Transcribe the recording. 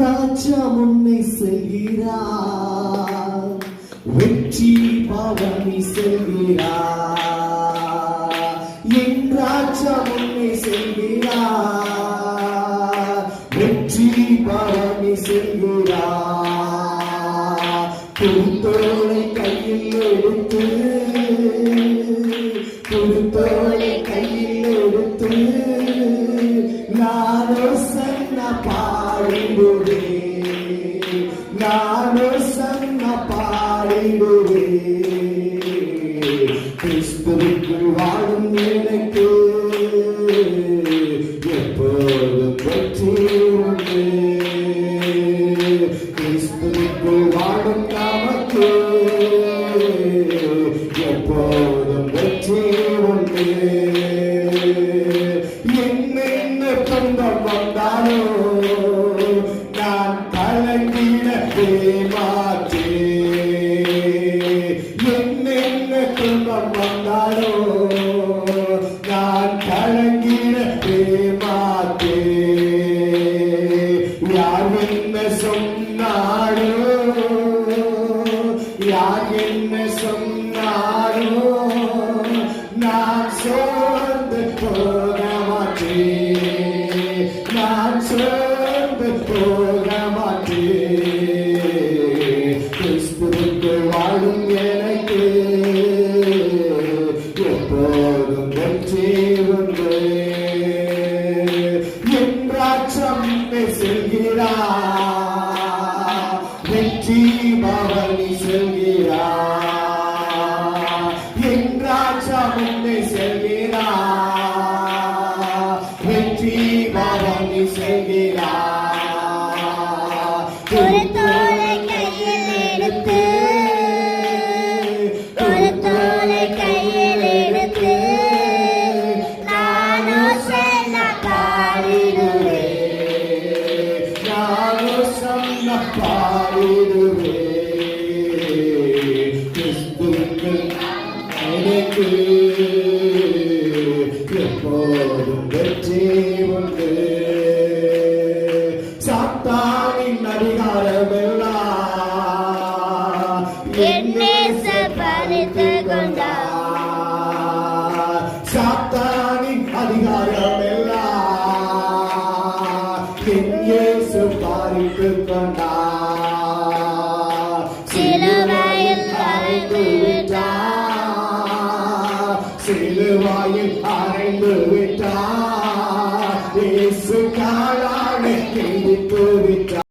ராஜா முன்னே செல்கிறார், வெற்றி பவனி செல்கிறார். என் ராஜா முன்னே செல்கிறார், வெற்றி பவனி செல்கிறார். புதுத்தோளை கையில் எடுத்து, புதுத்தோளை கையில் எடுத்து நானோ சன்ன பாடிடுவே, நானோ சன்ன பாடிடுவே. கிறிஸ்துவுக்குள் வாழும் எனக்கு எப்போதும் வெற்றி உண்டு. கிறிஸ்துவுக்குள் வாழும் நமக்கு எப்போதும் வெற்றி உண்டு. என்னென்ன துன்பம் வந்தாலோ நான் கலங்கிடவே மாட்டேன். என்னென்ன துன்பம் வந்தாலோ நான் கலங்கிடவே மாட்டேன். யார் என்ன சொன்னாரோ, யார் என்ன சொன்னாரோ நான் சோர்ந்து போக மாட்டேன், நான் சோர்ந்து போக மாட்டேன். கிறிஸ்துவுக்குள் வாழும் எனக்கு எப்போதும் வெற்றி உண்டு. என் ராஜ்யம் செல்கிறார், வெற்றி பவனி செல்கிறார். என் ராஜா முன்னே செல்கிறார், வெற்றி பவனி செல்கிறார். புதுத்தோளை கையில் எடுத்து, புதுத்தோளை கையில் எடுத்து நானோ செல்ல பாடிடுவே, நானோ சொன்ன பாடிடுவே. கிறிஸ்துவுக்குள் எனக்கு எப்போதும் வெற்றி உண்டு. சாத்தானின் அதிகாரமெல்லாம் என்னை பறித்து கொண்டார். சாத்தானின் அதிகாரமெல்லாம் என் இயேசு பறித்து கொண்டார். சிலுவையில் அறைந்து விட்டார், சிலுவையில் அறைந்து விட்டார். இயேசு காலானை கிழித்து